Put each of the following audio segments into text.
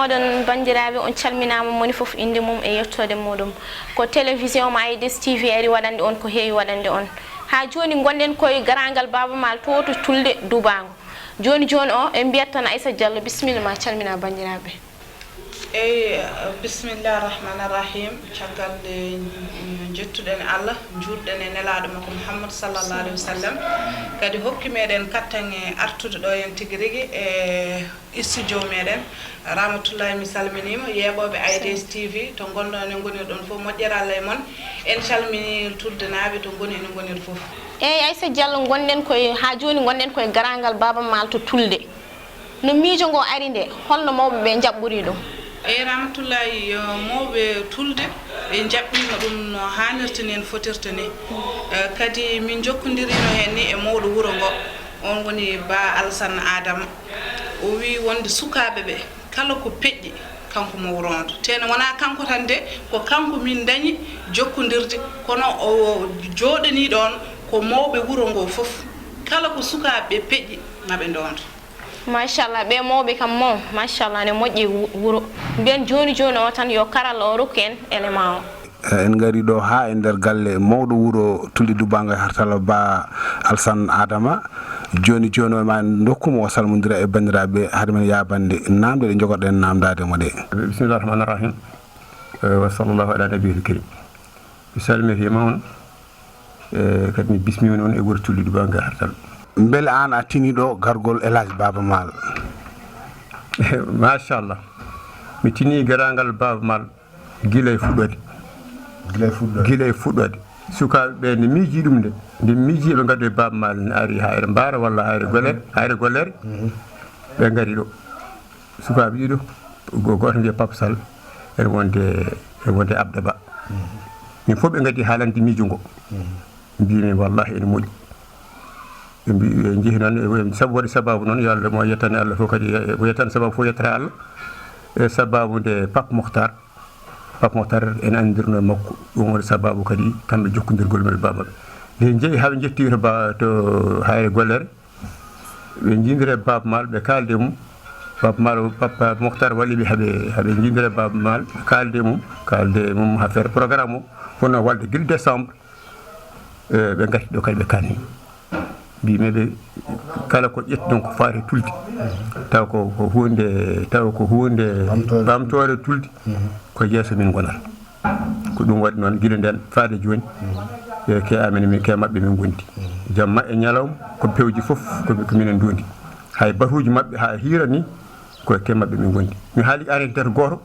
modon bandirabe on calminama moni fof inde mum e yettode modum ko télévision ma IDS TV ari wadande on ko heewi wadande on ha joni gonden koye garangal Baba Mal to Tulde Dubbaango joni o e mbiyat tan Aissa Diallo bismillah ma calmina bandirabe bismillahir rahmanir rahim caggal jettuden Allah jurden e nelaado makko Muhammad sallallahu alaihi wasallam kadi hokki meden kattange artude do en tigirigi e studio meden rahmatullahi mi salminima yebobe IDS TV to gondo ne ngoni don fo modjeralle mon en calmini tuldenabe to ngoni en ngoni fof Aissa Diallo gonden koye ha joni gonden koye garangal Baba Mal to Tulde no miijo ngo ari nde holno mawbe be jabburi dum rahmatullahi mawbe Tulde e jabbima dum no hanirta nen fotirta ni kadi min jokkondirino hen ni e mawdo wuro ngo on woni ba Alsan Adam o wi wonde sukabe be kala ko peddi kanko mo wurondo teno wana kanko tan de ko kanko min dañi jokkondirde kono o jodani don ko mawbe wuro ngo fof kala ko sukabe peddi mabe ndondo machallah be mawbe kam mom machallah ne moƴƴi wuro ben joni o tan yo karalla o rukken élément o en ngari do ha e der galle mawdo wuro Tulde Dubbaango Hartallo ba Alsan Adama joni ma dokkumo salmondira e bandirabe hadmen yabande namde de jogoden namdade mo de bismillahir rahmanir rahim wa sallallahu ala nabiyil karim bisalmi mawn kadi bismi non e wuro Tulde Dubbaango Hartallo mbele an a tini do gargol elage Baba Mal machallah mi tini garangal Baba Mal gilay fuɗɗode sukaɓe ne miiji ɗum nde miiji ɓe gaddo e Baba Mal ne ari hayre mbara walla hayre gollere ɓe ngari ɗo sukaɓe ɗiɗo goto wiye Papa Sall ene wonde Abda Ba min fof ɓe gadi haalande miijo ngo mbimi wallahi ene moƴƴi ɓe jeehi noon sabu waɗi sababu noon yo Allah mo yettane Allah fof kadi mo yettane sababu fof yettata Allah e sababu nde Papa Mokhtar en andirno makko ɗum waɗi sababu kadi kamɓe jokkodirgol men Baba nde jeehi haɓe jettira to hayre gollere ɓe jindire Baba Mal ɓe kalde mum Papa Mokhtar walliɓe haɓe jindire Baba Mal kalde mum ha feere programme o fonno walde guila décembre ɓe gatti ɗo kadi ɓe kalni bimeɓe kala ko ƴetti ɗon ko faati Tulde taw ko hunde bamtore Tulde ko yeeso min gonal ko ɗum waɗi noon guila nden faade joni ke mabɓe min gondi jamma e ñalawma ko pewji fof ko minen dondi hay batuji mabɓe ha hira ni ko ke mabɓe min gondi mi haali arrêté goto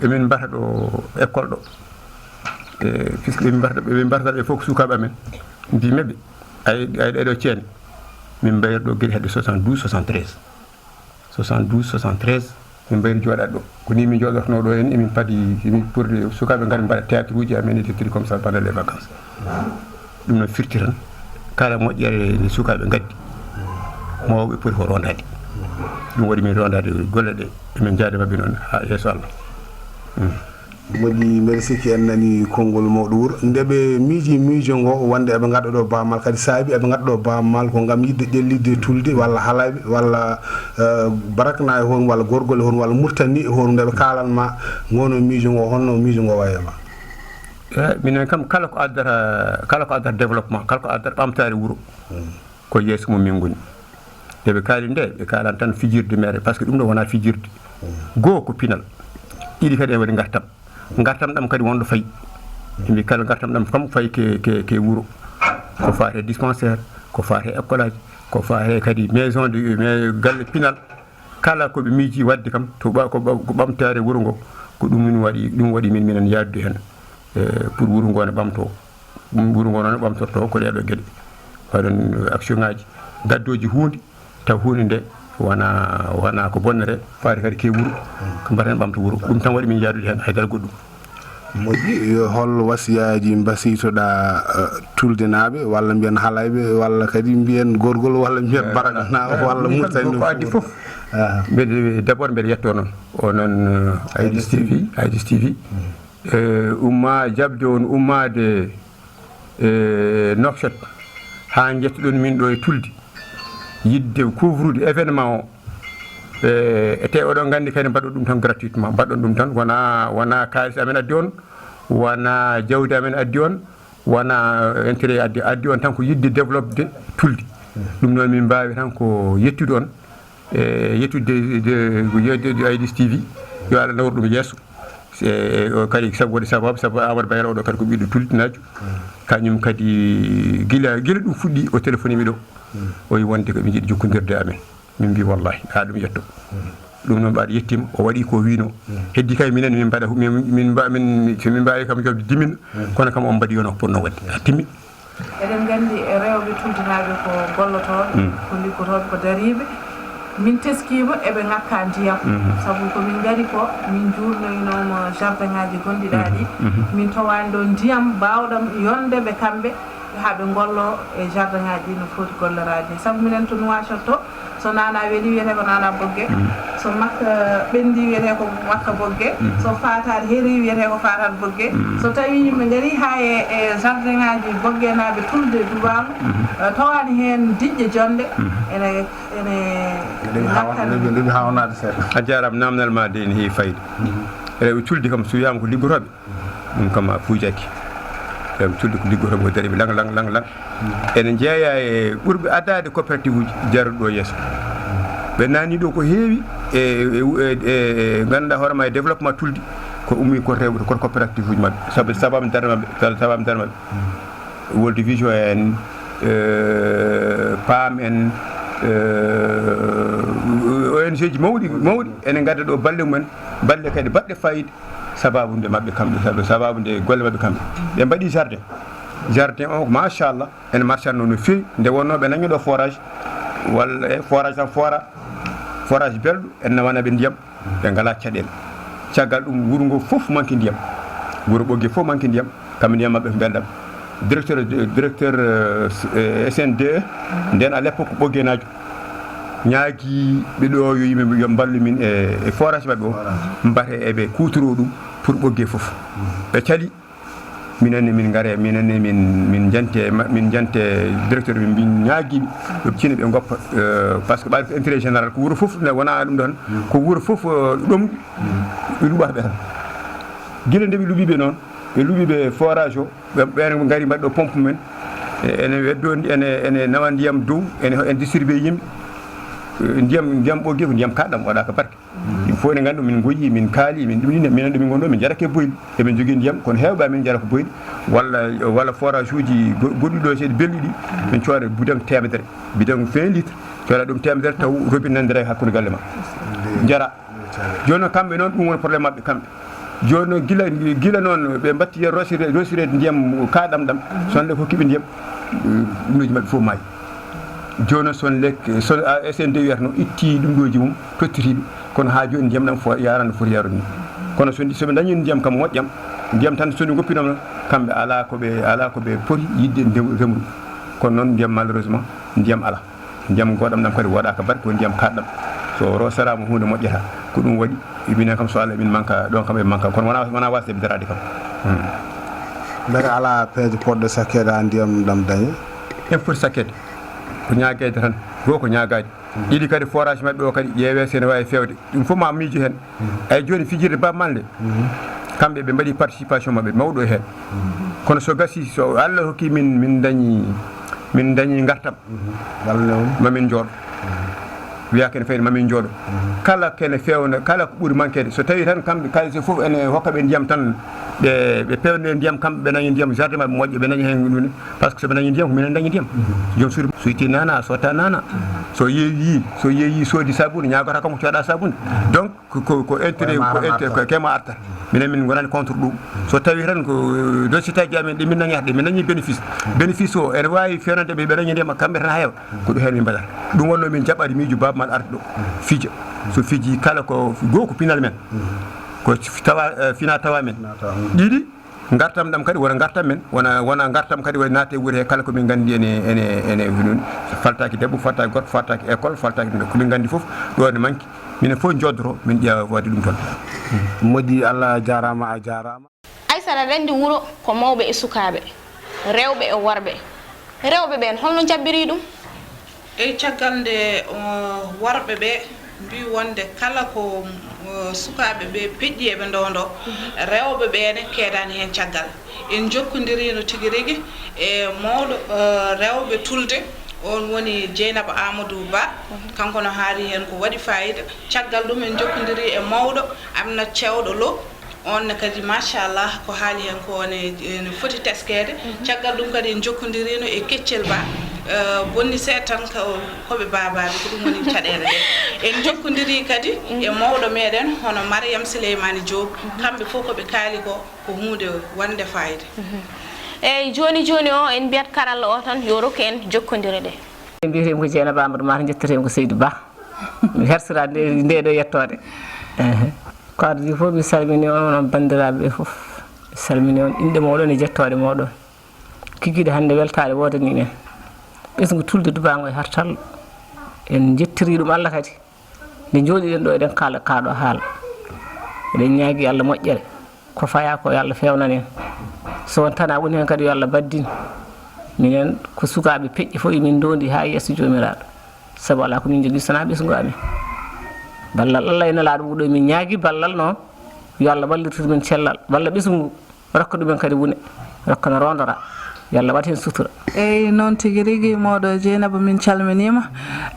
emin mbata ɗo école ɗo puisque ɓe mbarata ɓe fof ko sukaɓe amen mbimeɓe ay ɗeɗo ceene min mbayri ɗo gueɗe hedde 72 73 min mbayri jooɗade ɗo ko ni min jooɗorno ɗo en emin paadi pour sukaɓe ngari mbaɗa théâtre uji amen etc comme ça pendant les vacances ɗum noon firti tan kala moƴƴere ni sukaɓe gaddi mawɓe poti ko rondade ɗum waɗi min rondade golle ɗe emin jaade mabɓe noon ha yeeso Allah moƴƴi mbeɗa sikki en nani konngol mawɗo wuuro nde ɓe miijo ngo wonde eɓe gaɗa ɗo Baba Mal kadi saabi eɓe gaɗa ɗo Baba Mal ko gam yidde ƴellidde Tulde walla haalayɓe walla barakna e hoon walla gorgol e hoon walla murtani e hoon nde ɓe kalanma ngono miijo ngo honno miijo ngo wayema minen kam kala ko addata développement kala ko addata ɓamtare wuuro ko yeeso mum min goni nde ɓe kaali nde ɓe kalan tan fijirde mere par ce que ɗum ɗo wona fijirde goho ko pinal ɗiɗi kadi e waɗi gartam ɗam kadi wonɗo fayi mbi kala gartam ɗam kam fayi ke wuuro ko fate dispensaire ko fate école aji ko fate kadi maison de galle pinal kala koɓe miiji wadde kam ko ɓamtare wuuro ngo ko ɗum waɗi minen yaddu hen pour wuuro ngo ne ɓamto wuuro ngo noon ɓamtorto ko ɗeɗo gueɗe waɗon action ngaji gaddoji hunde taw hunde nde wona ko bonnere faade kadi ke wuuro ko mbaɗen ɓamta wuuro ɗum tan waɗi min yaadude hen haydara goɗɗum moƴƴi hol wasiyaji basitoɗa tuldenaɓe walla mbiyen haalayɓe walla kadi mbiyen gorgol walla mbiyen baragana walla murtani ko addi fof mbeɗe d' abord mbeɗe yetto noon o noon IDS TV umma jabde on ummade Nouakchott ha jettoɗon min ɗo e Tulde yidde couvrude événement o ete oɗon gandi kadi mbaɗo ɗum tan gratuitement mbaɗon ɗum tan wona kalis amen addi on wona jawdi amen addi on wona intérêt addi on tan ko yidde développede tulde ɗum noon min mbawi tan ko yettude on yettude AIDS TV yo Allah nawru ɗum yesso kadi sabu Amadou Bayero oɗo kadi ko ɓiɗɗo tuldinajo kañum kadi gila ɗum fuɗɗi o téléphone mi ɗo o wi wonde ko ɓe jiiɗi jokkodirde amen min mbi wallahi ha ɗum yetto ɗum noon mbaɗa yettima o waɗi ko wino heddi kay minen min mbaɗa so min mbawi kam jobde dimina kono kam on mbaɗi yono ko ponno wadde ha timmi eɗen gandi rewɓe tuldinaɓe ko gollotoɓe ko liggotoɓe ko dariɓe min teskima eɓe ngakka ndiyam saabu komin gari ko min jurnoynomo jardin ngaji gonɗiɗa ɗi min towani ɗo ndiyam bawɗam yondeɓe kamɓe haɓe gollo e jardin ngaji no foti gollorade ni saabu minen to Nouakchott to so nana weeli wiyete ko nana bogge so makka ɓendi wiyete ko makka bogge so fatade heeri wiyete ko fatade bogge so tawi yimɓe gaari ha e jardin ngaji bogge naɓe Tulde Dubbaango tawani hen diƴƴe jonde ene ɗeɓi hawnade seeɗa a jarama namdal ma de ne heewi fayida rewɓe Tulde kam so wiyama ko liggotoɓe ɗum kam a fuujaki rewɓe Tulde ko liggotoɓe ko dariɓe lang ene jeeya e ɓurɓe addade coopérative uji jaruɗo ɗo yesso ɓe nani ɗo ko heewi e ganduɗa hoorema e développement Tulde ko ummi ko rewɓe koto coopérative uji mabɓe saabu sabam darmaɓe World Vision en PAM en ONG ji mawɗi ene gadda ɗo balle mumen balle kadi baɗɗe fayida sababude mabɓe kamɓe sababude golle mabɓe kamɓe ɓe mbaɗi jardin o machallah ene marchanno no feewi nde wonno ɓe dañi ɗo forage walla forage tan forage belɗo en nawanaɓe ndiyam ɓe ngala caɗele caggal ɗum wuuro ngo fof manque ndiyam wuuro ɓoggue fof manque ndiyam kamɓe ndiyam mabɓe ko belɗam directeur SNDE nden à l'époque ɓoggue najo ñaagui ɓe ɗo yo yimɓe yo ballu min e forage mabɓe o mbate eɓe kutoro ɗum pour ɓoggue fof ɓe caali minenne min gaare minenne min jante directeur min ñaaguiɓe ɓe cine ɓe goppa par ce que ɓaɗi ko intérêt général ko wuuro fof wona ɗum ɗon ko wuuro fof ɗom ɓe luɓata ɓe tan guila nde ɓe luuɓiɓe noon ɓe luuɓiɓe forage o ɓen gari mbaɗi ɗo pompe men ene weddo ene nawa ndiyam dow ene distribué yimɓe ndiyam ɓoggue ko ndiyam kaɗɗam waɗa ko barke ɗum fof ene gandi min goyi min kaali min ɗumini minen ɗo min gonɗo min jarake boyli eɓen jogui ndiyam kono hewɓe amen jara ko boyli walla forage uji goɗɗi ɗo seeɗa belɗi ɗi min coora bidon temedere bidon 20 litre coora ɗum temedere taw robinet nandira hakkude galle ma jara joni noon kamɓe noon ɗum woni probléme mabɓe kamɓe joni noon guila noon ɓe batti yen rosirede ndiyam kaɗam ɗam sonle ko kiɓe ndiyam ɗumɗoji mabɓe fof maayi joni son SND wiyata no itti ɗum ɗoji mum tottitiɓe kono ha joni ndiyam ɗam yarano foti yarude ni kono soɓe dañi ndiyam kam moƴƴam ndiyam tan somi goppinoma kamɓe ala koɓe poti yidde remru kono noon ndiyam malheureusement ndiyam ala ndiyam goɗam ɗam kadi waɗaka barke ko ndiyam kaɗɗam so rosarama hunde moƴƴata ko ɗum waɗi minen kam so Allah min manka ɗon kam e manka kono wona wasde ɓe darade kam mbete ala peeje poɗɗo sakkede ha ndiyam ɗam dañe en foti sakkede ko ñaguede tan go ko ñagade ɗiɗi kadi forage mabɓe o kadi ƴeewe sene wawi fewde ɗum fof ma miijo hen ay joni fijirde Baaba Maal kamɓe ɓe mbaɗi participation mabɓe mawɗo hen kono so gasi so Allah hokki min dañi gartam mamin jooɗo wiya kene fayde mamin jooɗo kala kene fewna kala ko ɓuuri manquede so tawi tan kamɓe kalise fof ene hokkaɓe ndiyam tan ɓe pewne ndiyam kamɓe ɓe dañi ndiyam jardin mabɓe moƴƴo ɓe dañi hen ɗum par ce que soɓe dañi ndiyam ko minen dañi ndiyam joom suudu so itti nana so watta nana so yeeyi soodi sabunde ñagota kam ko coɗa sabunde donc ko intérêt ko kema arta minen min gonani contre ɗum so tawi tan ko docité ji amen ɗi min dañata ɗi min dañi bénéfice o ene wawi fewnande ɓe dañi ndiyam kamɓe tan ha heewa ko ɗum hen min mbaɗata ɗum wonno min jaɓɓade miijo Baaba Maal arde ɗo fija so fiji kala ko goo ko pinal men ko fina tawa men ɗiɗi gartam ɗam kadi wona gartam men wona gartam kadi wona naate wuuri he kala komin gandi ene non faltaki debbo faltaki gorko faltaki école faltaki komin gandi foof ɗo ne manki minen fof joddoro min ƴeewa wadde ɗum toon moƴƴi Allah jarama a jarama Aissata aɗa andi wuuro ko mawɓe e sukaɓe rewɓe e worɓe rewɓe ɓen holno jabbiri ɗum e caggal nde worɓe ɓe mbi wonde kala ko sukaaɓe ɓe peƴƴi eɓe ndondo rewɓe ɓene keedani hen caggal en jokkodirino tigi rigui e mawɗo rewɓe tulde on woni Dieynaba Amadou Ba kanko no haali hen ko waɗi fayida caggal ɗum en jokkodiri e mawɗo amna cewɗo lo on kadi machallah ko haali hen ko ne foti teskede caggal ɗum kadi en jokkodirino e Keccel Ba bonni seeɗa tan koɓe babaɓe ko ɗum woni caɗele ɗe en jokkodiri kadi e mawɗo meɗen hono Mariame Souleymane Diop kamɓe fof koɓe kaali ko hunde wonde fayida eyyi joni o en mbiyat karalla o tan yo rokku en jokkodire ɗe mbiyetemi ko Dieynaba Amadou Ba jettetemi ko Seydou Ba mi hersira nde ɗo yettode ko ardi fof mi salmini on onon bandiraɓe ɓe fof mi salmini on inde moɗon e jettode moɗon kikiɗe hande weltade wodani en ɓesgu Tulde Dubbaango e Hartallo en jettiri ɗum Allah kadi nde jooɗiɗen ɗo eɗen kaala kaɗo haala eɗen ñaagui Allah moƴƴere ko faya ko yo Allah fewnan en so won tan a woni hen kadi yo Allah baddin minen ko sukaɓe peƴƴi fof emin dondi ha yesso jomiraɗo saabu ala komin jogui sona ɓesgu amen ballal Allah ene laaɗo ɗo min ñaagui ballal noon yo Allah wallirtir min cellal walla ɓesgu rokka ɗumen kadi wune rokka no rondora yo Allah wat hen sutura eyyi noon tigui rigui moɗo Dieynaba min calminima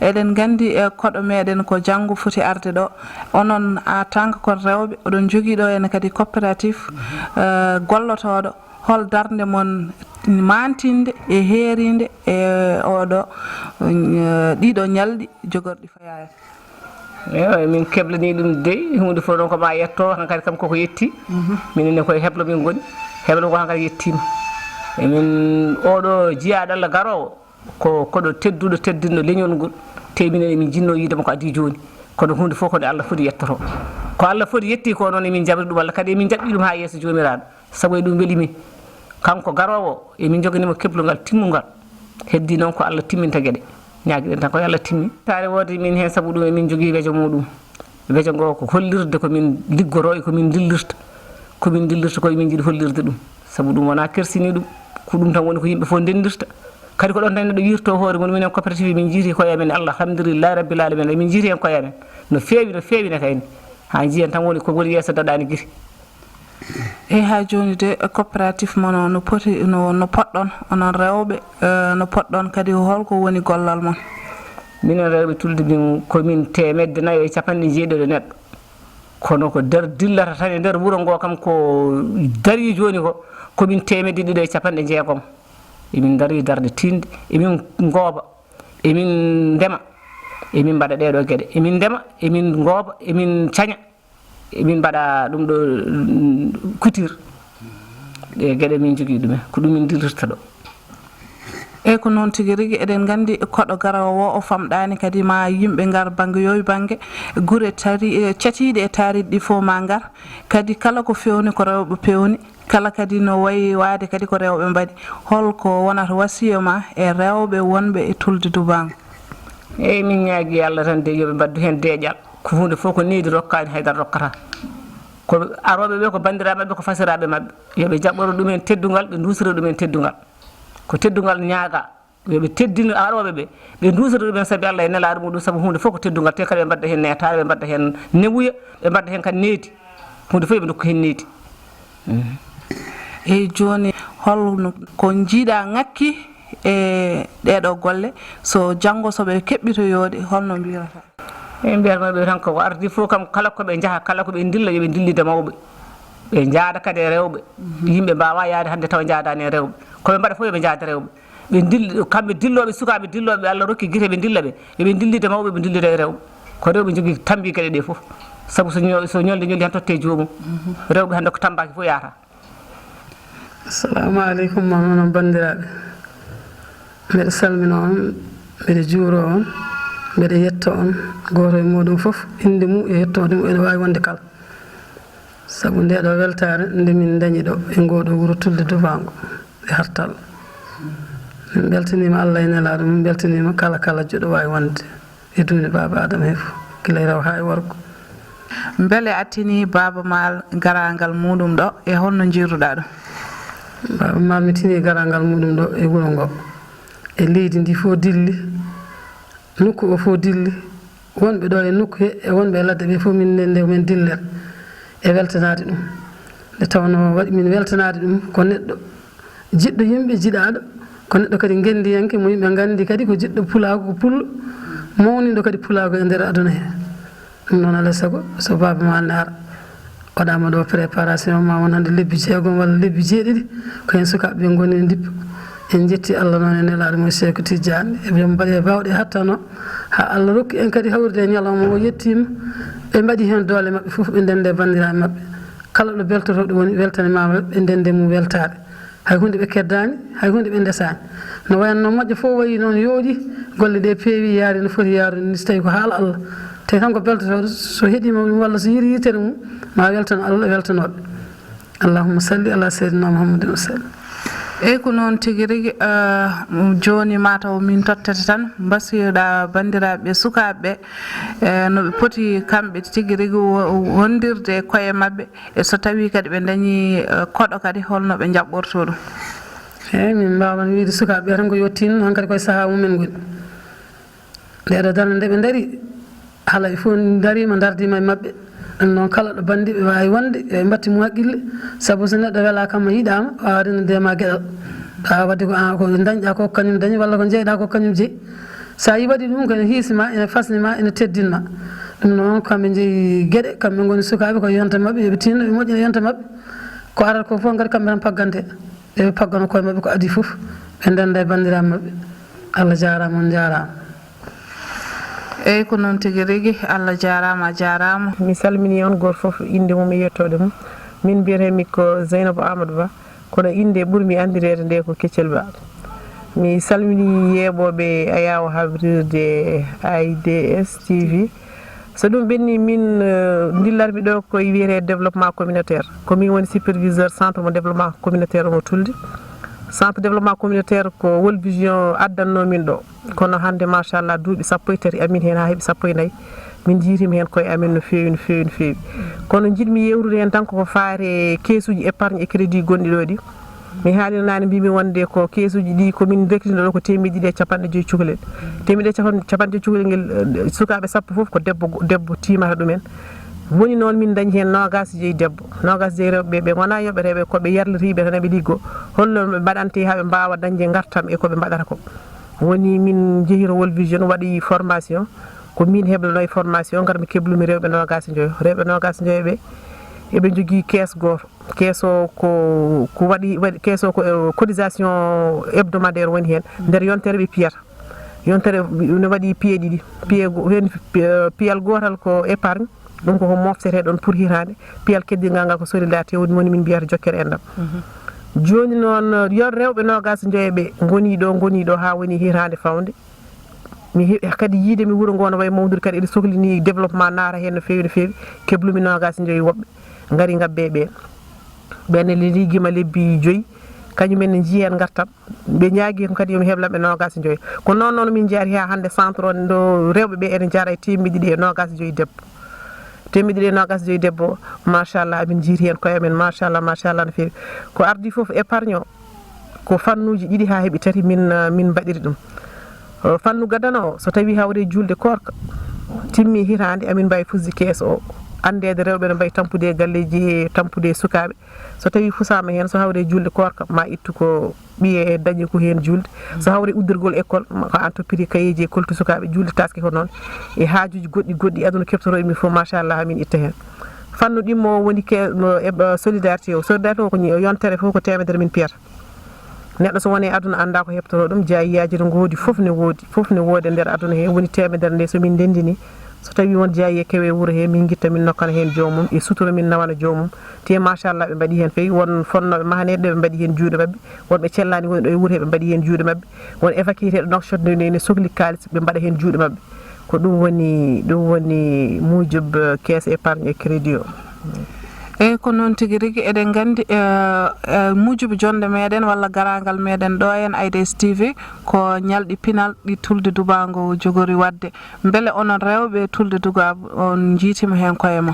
eɗen gandi e koɗo meɗen ko janggo foti arde ɗo onon en tant que kon rewɓe oɗon jogui ɗo ene kadi coopérative gollotoɗo hol darde mon mantinde e heeride e oɗo ɗiɗo ñalɗi jogorɗi fayaya eyi min keblani ɗum dey hunde fof ɗon ko ma yetto hankkadi kam koko yetti minenne koye heblo min goni heblo ko hankkadi yettima emin oɗo jiyaɗo Allah garowo koɗo tedduɗo teddinɗo leñol ngol te minen emin jinno yidemo ko adi joni kono hunde fof kode Allah foti yettoto ko Allah foti yetti ko noon emin jabri ɗum Allah kadi emin jaɓɓi ɗum ha yesso jomiraɗo saabu e ɗum weeli min kanko garowo emin joganimo keblogal timmugal heddi noon ko Allah timminta gueɗe ñaguiɗen tan koye Allah timmi tare wode min hen saabu ɗum emin jogui weejo muɗum weejo ngo ko hollirde komin liggoro e komin dillirta koye min jiiɗi hollirde ɗum saabu ɗum wona kersini ɗum ko ɗum tan woni ko yimɓe fof ndendirta kadi ko ɗon tan neɗɗo wirto hoore mum minen coopérative min jiiti koye amen Allah alhamdulillahi rabbil alamin emin jiiti hen koye amen no fewine kayni ha jiihen tan woni ko woni yesso daɗani guiri eyyi ha joni de coopérative mono no poti no poɗɗon onon rewɓe no poɗɗon kadi holko woni gollal mon minen rewɓe Tulde min komin 450 neɗɗo kono ko dillata tan e nder wuuro ngo kam ko dari joni ko komin 250 emin dari darde tinde emin gooba emin ndema emin mbaɗa ɗeɗo gueɗe emin ndema emin gooba emin caña emin mbaɗa ɗum ɗo couture ɗe gueɗe min jogui ɗumen ko ɗum min dillirta ɗo eyyi ko noon tigui rigui eɗen gandi koɗo garowo o famɗani kadi ma yimɓe gar banggue yoyi banggue guure catiɗe e tariɗe ɗi fof ma gar kadi kala ko fewni ko rewɓe pewni kala kadi no wayi waade kadi ko rewɓe mbaɗi holko wonata wasiya ma e rewɓe wonɓe e Tulde Dubbaango eyyi min ñaagui Allah tan de yoɓe mbaddu hen deeƴal ko hunde fof ko needi rokkani haydara rokkata ko aroɓe ɓe ko bandiraɓe mabɓe ko fasiraɓe mabɓe yoɓe jaɓɓoro ɗumen teddugal ɓe dusira ɗumen teddugal ko teddugal ñaaga yoɓe teddino aroɓe ɓe dusira ɗumen saabi Allah e nelaɗo muɗum saabu hunde fof ko teddugal te kadi ɓe mbadda hen netare ɓe mbadda hen newuya ɓe mbadda hen kadi needi hunde fof yoɓe dokku hen needi eyyi joni holno ko jiiɗa ngakki e ɗeɗo golle so janggo soɓe keɓɓitoyode holno mbiyata eyyi mbiyatmaɓe tan ko ardi fof kam kala koɓe jaaha kala koɓe dilla yoɓe dillide mawɓe ɓe jaada kadi e rewɓe yimɓe mbawa yaade hande taw jaadani e rewɓe koɓe mbaɗa fof yoɓe jaada rewɓe ɓe dilli kamɓe dilloɓe sukaɓe dilloɓe Allah rokki guite ɓe dilla ɓe yoɓe dillide mawɓe ɓe dillide e rewɓe ko rewɓe jogui tambi gueɗe ɗe fof saabu so ñolde ñolli han totte jomum rewɓe hande ko tambaki fof yahata assalamu aleykum mononon bandiraɓe mbeɗa salmina on mbeɗa juuro on mbeɗa yetta on goto e moɗum foof inde mum e yettode mum ene wawi wonde kala saabu ndeɗo weltare nde min dañi ɗo e ngoɗo wuuro Tulde Dubbaango e Hartallo min beltanima Allah e nelaɗo min beltanima kala joɗo wawi wonde e duude baba Adama he fof guila raw ha e worgo beele attini baba mal garangal muɗum ɗo e holno jiiruɗa ɗum baba mal mi tini garangal muɗum ɗo e wuuro ngo e leydi ndi fof dilli nokku o fof dilli wonɓe ɗo e nokku he e wonɓe e ladde ɓe fof min nde min dillen e weltanade ɗum nde tawno waɗi min weltanade ɗum ko neɗɗo jiɗɗo yimɓe jiɗaɗo ko neɗɗo kadi gendiyanke mo yimɓe gandi kadi ko jiɗɗo pulako ko pullo mawniɗo kadi pulako e nder aduna he ɗum noon alay saago so baba ma naara waɗama ɗo préparation ma won hande lebbi 6 walla lebbi 7 ko hen sukaɓe goni e dippa en jetti Allah noon e nelaɗo mo Cheikh Tidiane eɓe mbaɗi bawɗe hattano ha Allah rokki en kadi hawrude e ñalawma o yettima ɓe mbaɗi hen doole mabɓe fof ɓe ndende bandiraɓe mabɓe kala ɗo beltotoɗo woni weltanimama ɓe ndende mum weltade hay hunde ɓe keddani hay hunde ɓe ndesani no wayanno moƴƴo fof wayi noon yooɗi golle ɗe peewi yaari no foti yaarude ni so tawi ko haala Allah tawi tan ko beltotoɗo so heeɗima ɗum walla so yiri yitere mum ma weltano Allah weltanoɓe allahumma salli ala sayyidina muhammadin wa sallam eyyi ko noon tigui rigui joni mataw min tottete tan mbasiyoɗa bandiraɓe sukaɓeɓe noɓe poti kamɓe tigui rigui wondirde e koye mabɓe e so tawi kadi ɓe dañi koɗo kadi holno ɓe jaɓɓorto ɗum eyyi min mbawan wiide sukaɓeɓe tan ko yettinno hankkadi koye saaha mumen goni ndeɗo darde nde ɓe daari haala fof darima dardima e mabɓe ɗum noon kala ɗo bandiɓe wawi wonde e battimu haqqille saabu so neɗɗo weela kam yiɗama wawa rende ndema gueɗal wawa wadde ko dañƴa ko kañum dañi walla ko jeyɗa ko kañum jeeyi sa yi waɗi ɗum kone hiisima ene fasnima ene teddinma ɗum noon kamɓe jeeyi gueɗe kamɓe goni sukaɓe ko yonta mabɓe yooɓe tinno ɓe moƴƴina yonta mabɓe ko arata ko fof kadi kamɓe tan paggante ɓe paggano koye mabɓe ko adi fof ɓe ndenda e bandiraɓe mabɓe Allah jarama on jarama eyyi ko noon tigui rigui Allah jarama a jarama mi salmini on goto foof inde mum e yettode mum min mbiyetemi ko Zeynabou Amadou Ba kono inde ɓuurmi andirede nde ko Keccel Ba mi salmini yeeɓoɓe a yawa habrirde AIDS TV so ɗum ɓenni min dillarmi ɗo koye wiyete développement communautaire komin woni superviseur centre mo développement communautaire mo Tulde centre développement communautaire ko World Vision addanno min ɗo kono hande machallah duuɓi 13 amin hen ha heeɓi 14 min jiirima hen koye amin no fewi no fewi no fewi kono jiɗmi yewrude hen tan koko faare keesuji épargne et crédit gonɗi ɗo ɗi mi haalino nane mbimi wonde ko keesuji ɗi komin recruté ɗo ko 250 cukalel 250 cukalel ngel sukaɓe sappo foof ko debbo timata ɗumen woni noon min dañi hen nogas jeeyi debbo nogas jeeyi rewɓe ɓe gona yoɓeteɓe koɓe yarlitiɓe tan eɓe liggo holno ɓe mbaɗante ha ɓe mbawa dañde gartam e koɓe mbaɗata ko woni min jeehiro World Vision waɗi formation ko min heblano e formation garmi keblumi rewɓe nogas joyo rewɓe nogas joyo ɓe eɓe jogui caisse goto caisse o ko waɗi caisse o ko cotisation hebdomadaire woni hen nder yontere ɓe piyata yontere ne waɗi piye ɗiɗi piyal gotal ko épargne ɗum koko moftete ɗon pour hitande piyal keddigal ngal ko solidarité woni min mbiyata jokkere endam joni noon yon rewɓe nogas joyeɓe goni ɗo ha woni hitande fawde mi kadi yiide mi wuuro ngo no way mawdude kadi eɗe sohlini développement naara hen no fewi no fewi keblumi nogas joyi woɓɓe gari gabbe ɓe ɓenne ligguima lebbi 5 kañumen ne jiihen gartam ɓe ñaagui ko kadi yomi heblanɓe nogas joyi ko noon min jaari ha hande centre o ɗo rewɓe ɓe ene jara e temedde ɗiɗi e nogas joyi debbo temedde ɗiɗi e nogas joyi debbo machallah amin jiiri hen koye amen machallah no fewi ko ardi foof épargne o ko fannuji ɗiɗi ha heeɓi 3 min mbaɗiri ɗum fannu gadana o so tawi hawre julde korka timmi hitande amin mbawi fusde kees o andede rewɓe ne mbawi tampude galleji tampude sukaɓe so tawi fusama hen so hawre julde korka ma ittu ko ɓiye dañi ko hen julde so hawre uddirgol école ko entreprise kayeji e koltu sukaɓe julde taske ko noon e haajuji goɗɗi aduna kebtotoɗe min fof machallah amin itta hen fannu ɗimmo woni solidarité o ko yontere fof ko temedere min piyata neɗɗo so woni aduna anda ko heptoto ɗum jayiyaji to goodi fof ne woodi e nder aduna he woni temedere nde somin ndendini so tawi won jayiye kewe wuuro he min guitta min nokkana hen jomum e sutura min nawana jomum te machallah ɓe mbaɗi hen fewi won fonnoɓe mahaneɗo ɓe mbaɗi hen juuɗe mabɓe wonɓe cellani woni ɗo e wuuro he ɓe mbaɗi hen juuɗe mabɓe won évacueteɗo nokshode ne sohli kalis ɓe mbaɗa hen juuɗe mabɓe ko ɗum woni mujub caisse épargne et crédit o eyyi ko noon tigui rigui eɗen gandi mujuɓe jonde meɗen walla garagal meɗen ɗo en AIDS TV ko ñalɗi pinal ɗi Tulde Dubbaango jogori wadde beele onon rewɓe Tulde Dubbaango on jiitima hen koye mon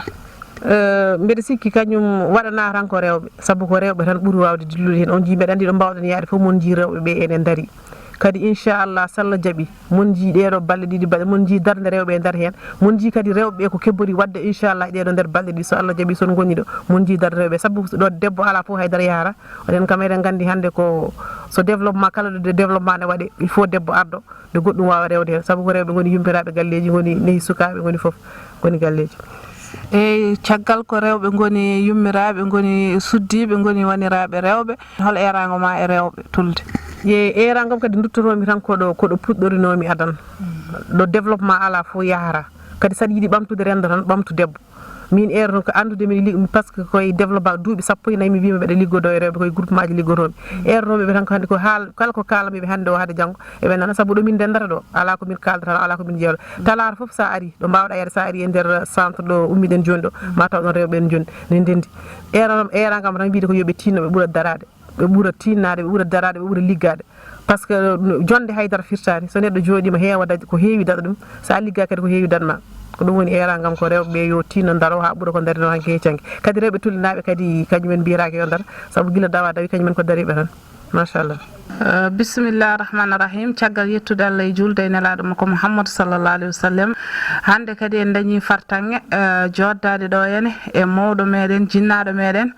mbeɗa sikki kañum waɗana tan ko rewɓe saabu ko rewɓe tan ɓuuri wawde dillude hen on jii mbeɗa andi ɗo mbawɗen yaade fof mon jii rewɓe ɓe enen daari kadi inchallah salla jaaɓi mon ji ɗeɗo balɗe ɗiɗi balɗe mon ji darde rewɓe e nder hen mon ji kadi rewɓe ko kebbori wadde inchallah ɗeɗo nder balɗe ɗi so Allah jaaɓi son gonni ɗo mon ji darde rewɓe sabu ɗo debbo ala fof haydara yahara oɗen kam eɗen gandi hande ko so développement kala ɗo développement ne waɗe il faut debbo arɗo nde goɗɗum wawa rewde hen sabu ko rewɓe goni yumpiraɓe galleji goni nehi sukaɓe goni foof goni galleji e caggal ko rewɓe goni yummiraɓe goni suddiɓe goni waniraɓe rewɓe hol erago ma e rewɓe Tulde ye erangam kadi duttotomi tan koɗo puɗɗorinomi adan ɗo développement ala fof yahara kadi saɗa yiiɗi ɓamtude rendo tan ɓamtu debbo min erno ko andude mi par ce que koye développement duuɓi 14 mi wima mbeɗa liggodo e rewɓe koye groupement ji liggotoɓe ernoɓeɓe tan ko hande ko haal kala ko kalamiɓe hande o haade janggo eɓe nana saabu ɗo min dendata ɗo ala ko min kaldata ala ko min jeewɗo talara foof sa ari ɗo mbawɗa yade sa ari e nder centre ɗo ummiɗen joni ɗo ma taw ɗon rewɓe en joni ne ndendi erangam tan wiide ko yooɓe tinno ɓe ɓuura darade ɓe ɓuura tinnade ɓe ɓuura darade ɓe ɓuura liggade par ce que jonde haydara firtani so neɗɗo jooɗima heewa daña ko heewi daɗa ɗum sa ligga kadi ko heewi daɗma ko ɗum woni erangam ko rewɓe yo tinno daro ha ɓuura ko darino hanke heccangue kadi rewɓe tullinaɓe kadi kañumen mbiraki yo dar saabu guila dawa dawi kañumen ko dariɓe tan machallah bisimillahi rahmani rahim caggal yettude Allah e julde e nelaɗo makko Mouhammadou sallallah alayhi wa sallam hande kadi en dañi fartange joddade ɗo henne e mawɗo meɗen jinnaɗo meɗen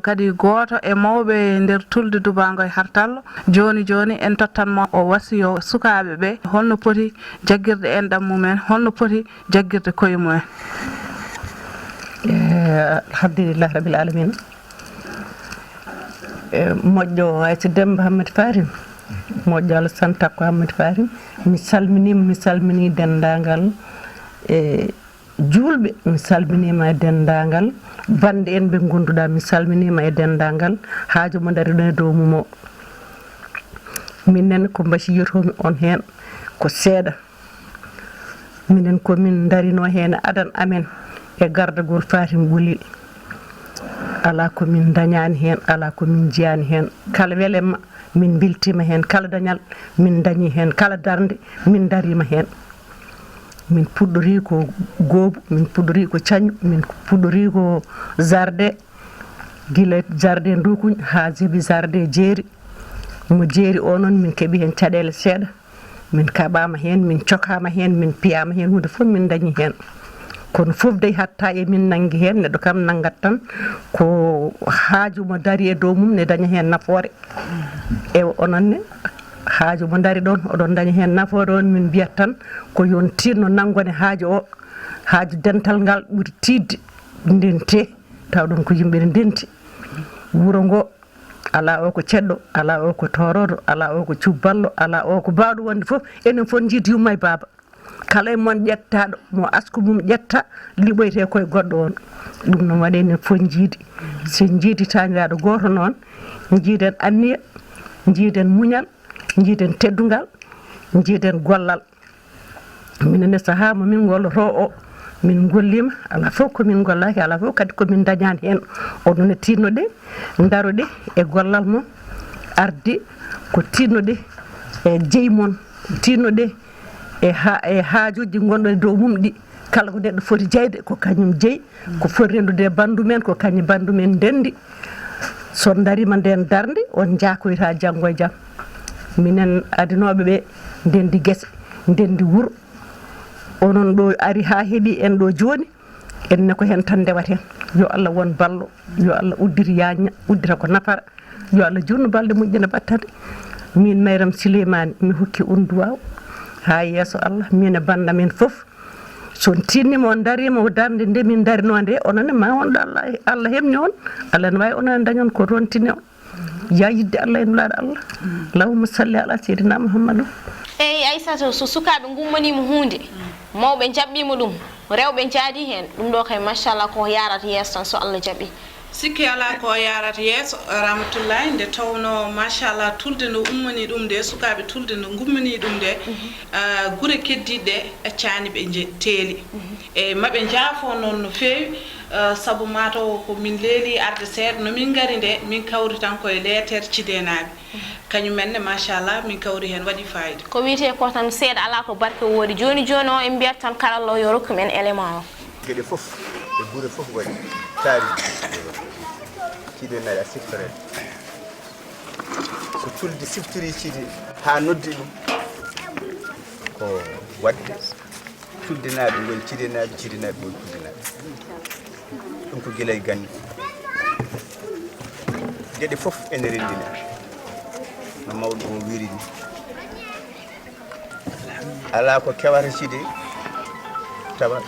kadi goto e mawɓe nder Tulde Dubbaango e Hartallo joni en tottanmo o wasiyo sukaɓe ɓe holno poti jaggirde enɗam mumen holno poti jaggirde koye mumen alhamdulillah rabbil alamin moƴƴo aysa Demba Hammadi Fatim moƴƴo Alassane Takko Hammadi Fatim mi salmini dendagal e julɓe mi salminima e dendagal bande en ɓe gonduɗa mi salminima e dendagal haaju mo dari ɗon e dow mum o minen ko mbasiyotomi on hen ko seeɗa minen komin darino hen adan amen e gardagol Fatim Gulil ala ko min dañani hen ala ko min jiyani hen kala welema min biltima hen kala dañal min dañi hen kala darde min darima hen min puɗɗori ko goobu min puɗɗori ko cañu min puɗɗori ko jardin guila jardin dukuñ ha jeebi jardin jeeri mo jeeri o noon min keeɓi hen caɗele seeɗa min kaɓama hen min cokama hen min piyama hen hunde fof min dañi hen kono fof dey hatta e min nangi hen neɗɗo kam nangat tan ko haaju mo dari e dow mum ne daña hen nafoore e ononne haaju mo dari ɗon oɗon daña hen nafoore on min mbiyat tan ko yon tinno nangone haaju o haaju dental ngal ɓuuri tidde ndente taw ɗon ko yimɓe ne ndenti wuro ngo ala o ko ceɗɗo ala o ko torodo ala o ko cubballo ala o ko bawɗo wonde fof enen fof jiidi yumma e baaba kala e mon ƴettaɗo mo asku mum ƴetta liɓoyte koye goɗɗo on ɗum noon waɗi enen fof jiidi so jiidi taniraɗo goto noon jiiden anniya jiiden muñal jiiden teddugal jiiden gollal minen e saaha momin golloto o min gollima ala fof komin gollaki ala fof kadi komin dañani hen oɗon tinnoɗe daroɗe e gollal mon arde ko tinnoɗe e jeeyi mon tinnoɗe e haajuji gonɗon e dow mum ɗi kala ko neɗɗo foti jeyde ko kañum jeeyi ko foti rendude e bandu men ko kañum bandu men ndendi son darima nden darde on jakoyta janggo e jaam minen adinoɓe ɓe ndendi guese ndendi wuuro onon ɗo ari ha heeɓi en ɗo joni enne ko hen tan ndewaten yo Allah won ballo yo Allah uddita yaña uddita ko nafara yo Allah jurno balɗe moƴƴina battade min Mayram Souleymane mi hokki on duwaw ha yeeso Allah min e banda men foof son tinnima on darima o darde nde min darino nde onone ma wonɗo Allah heɓni on Allah ne wawi onon dañon ko rontini on ya yidde Allah en nulaɗo Allah allahumma salli ala seydina Muhammadou eyi Aissatou so sukaɓe gummanima hunde mawɓe jaɓɓima ɗum rewɓe jaadi hen ɗum ɗo kay machallah ko yarata yeeso tan so Allah jaaɓi sikki ala ko yarata yeeso rahmatullahi nde tawno machallah tulde nde ummani ɗum nde sukaɓe tulde nde gummani ɗum nde guure keddiɗe accani ɓe teeli e maɓe jaafo noon no feewi saabu mataw ko min leeli arde seeɗa no min gari nde min kawri tan koye letere cidenaɓe kañumenne machallah min kawri hen waɗi fayida ko wiyete ko tan seeɗa ala ko barke woodi joni joni o en mbiyat tan karallo yo rokku men élément o gueɗe fof e guure fof waɗi taari cidenaɗe a siftorede so tulde siftori cide ha noddi ɗum ko wadde tuldinaɓe ngol cidenaɓe ngol tuldinaɓe ɗum ko guila e gandi gueɗe fof ene rendina no mawɗo o wiri ni ala ko kewata cide tawa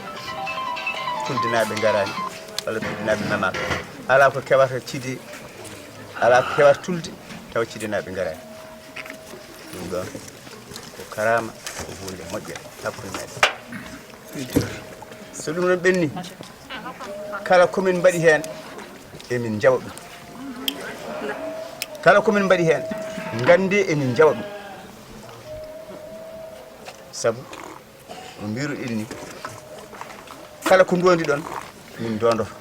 tuldinaɓe garani walla tuldinaɓe memaka ala ko kewata cide ala ko kewata tulde tawa cidenaɓe garani ɗum ɗon ko karama ko hunde moƴƴere hakkude meɗen so ɗum noon ɓenni kala komin mbaɗi hen emin jawa ɗum kala komin mbaɗi hen gande emin jawa ɗum saabu no mbiruɗen ni kala ko ndondi ɗon min dondoto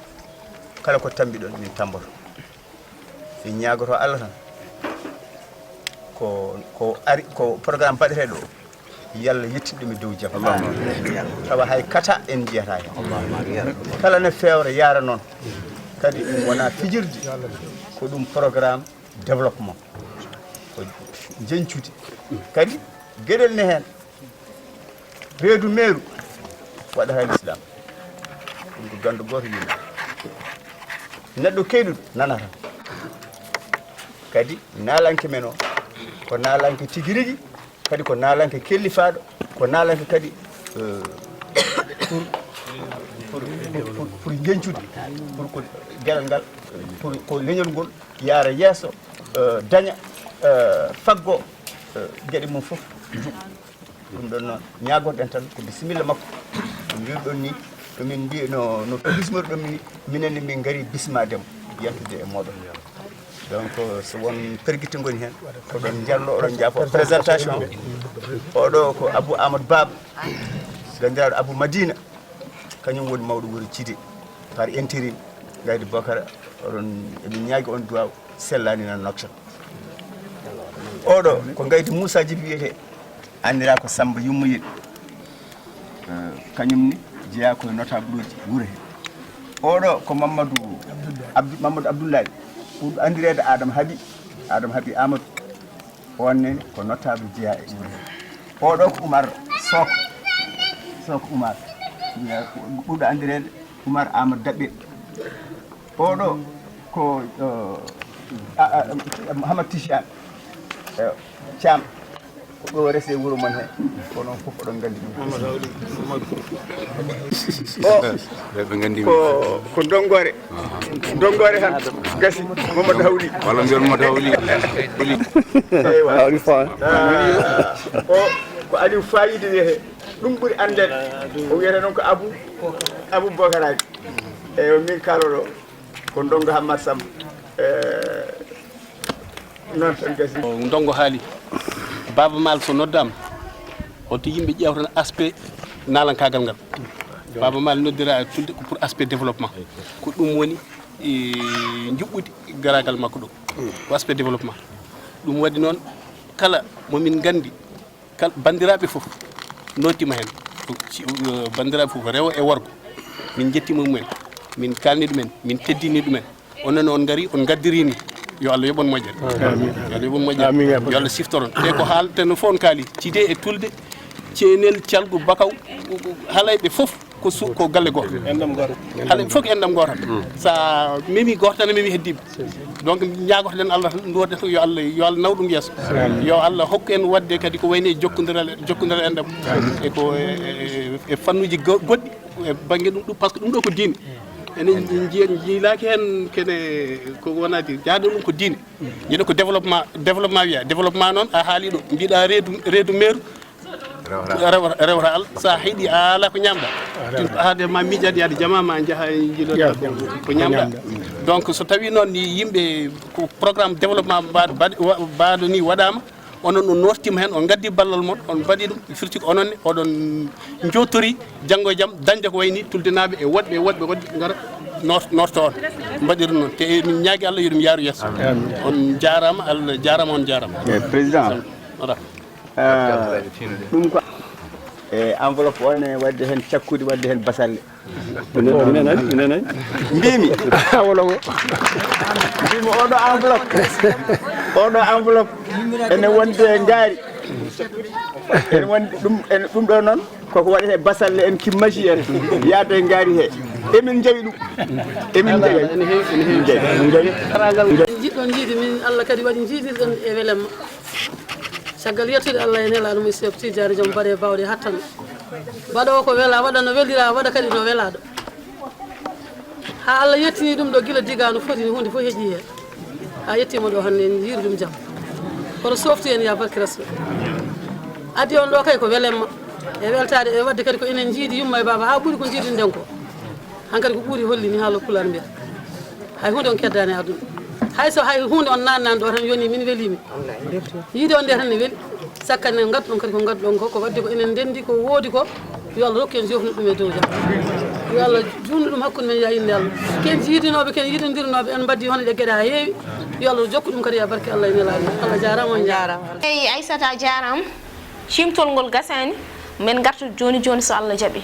kala ko tambi ɗon min tamboto min ñagoto Allah tan ko programme baɗeteɗo yalla yettiɗum e dow jaam tawa hay kata en jiyata hen kala ne fewre yaara noon kadi ɗum wona fijirde ko ɗum programme développement ko jencude kadi gueɗel ne hen reedu meeru waɗata l'islam ɗum ko gandu goto yimɓe neɗɗo keyɗuɗo nanata kadi nalanke men o ko nalanke tigui rigui kadi ko nalanke kellifaɗo ko nalanke kadi pour jencude pour ko gueɗal ngal pour ko leñol ngol yaara yesso daña faggo gueɗe mum foof ɗum ɗon noon ñagoɗen tan ko bisimilla makko no mbiruɗon ni ɗomin mbi no bismori ɗon ni minenne min gari bismademo yantude e moɗon donc so won perguite goni hen oɗon jallo oɗon jaafo présentation oɗo ko Abou Amadou Baba gandiraɗo Abou Madina kañum woni mawɗo wuuro Thidé par intérim gayde Bocara oɗon emin ñaagui on duwaw sellani nan nokta oɗo ko gaydi Moussa Djibi wiyete andira ko Samba Yummoyel kañum ni jeeya koye notable uji wuuro he oɗo ko Mamadou Abdoulaye ɓurɗo andirede Adama Habi Amadou onne ko notable jeeya e wuuro he oɗo ko Oumar Soko Oumar ɓurɗo andirede Oumar Amadou Daɓɓe oɗo ko Hamad Tichane Thiam ko ɗo rese wuuro mon he ko noon fof oɗon gandi ɗum ko dongore tan gasi Mamadou Hawli walla mbiyon Mamadou Hawli eywa ko Aliou Fayide wiyete ɗum ɓuuri andede o wiyete noon ko Abou Bocaraji eyyi min kaloɗo ko dongo Hammad Samba noon tan gasi dongo haali Baba Mal so noddama holto yimɓe ƴewta tan aspect nalankagal ngal Baba Mal noddira tulde ko pour aspect développement ko ɗum woni juɓɓudi garagal makko ɗo ko aspect développement ɗum waɗi noon kala momin gandi kala bandiraɓe foof nottima hen bandiraɓe foof rewo e worgo min jettima mumen min kalni ɗumen min teddini ɗumen onon on gari on gaddirini yo Allah yoɓon moƴƴere yo Allah yoɓon moƴƴere yo Allah siftoron te ko haalte no fof on kaali Thidé e Tulde Thienel Thialgu Bakaw haalayɓe fof ko galle goto haalayɓe fof ko endam goto sa memi goto tan memi heddiɓe donc ñagotoɗen Allah tan duwoden yo Allah naw ɗum yesso yo Allah hokku en wadde kadi ko wayni jokkodiral endam e ko e fannuji goɗɗi e banggue ɗum par ce que ɗum ɗo ko diine enen jiilaki hen kene ko wonadi jaade ɗum ko diine jiiɗa ko développement wiya développement noon a haali ɗo mbiɗa reedu meeru rewata Allah sa heeɗi a ala ko ñamɗa haade ma miijade yaade jama ma jaaha jiiloɗa ko ñamɗa donc so tawi noon yimɓe ko programme développement mbaɗo ni waɗama onon on nortima hen on gaddi ballal mon on mbaɗi ɗum firti ko ononne oɗon jottori janggo e jaam dañde ko wayni tuldenaɓe e woɗɓe gara norto on mbaɗiri noon te min ñaagui Allah yo ɗum yaaru yesso on jarama Allah jarama on jarama président ɗum ko e enveloppe o ne wadde hen cakkude wadde hen basalle mbimi mbimi oɗo enveloppe oɗo enveloppe ene wonde ngaari ene wonde ɗum ɗo noon koko waɗete basalle en kimmaji en yaade e ngaari he emin jawi ɗum emin jawi jiɗɗon jiidi min Allah kadi waɗi jiidirɗon e welemma caggal yettude Allah e nelaɗo mum Cheikh Tidiane joom baɗe bawɗe hattanno mbaɗo ko wela waɗa no welira waɗa kadi no welaɗo ha Allah yettini ɗum ɗo gila diga no foti ni hunde fof heeƴi hen ha yettima ɗo hannde en jiiri ɗum jaam kono softi en ya barki rasul addi on ɗo kay ko welemma e weltade e wadde kadi ko enen jiidi yumma e baba ha ɓuuri ko jiiɗinden ko hankkadi ko ɓuuri hollini haala pular mbiya hay hunde on keddani aduna hay hunde on nannani ɗo tan yoni min welimi yiide on nde tan ne weeli sakkane gadduɗon kadi ko gadduɗon ko wadde ko enen ndendi ko woodi ko yo Allah rokku en jofnu ɗum e dow jam yo Allah junnu ɗum hakkude men ya inde Allah ken jiidinoɓe ken yiɗodirnoɓe en mbaddi hono ɗe gueɗe ha heewi yo Allah jokku ɗum kadi ya barke Allah e nelaɗo Allah jarama on jarama eyyi Aissata jarama cimtol ngol gasani men gartu joni joni so Allah jaaɓi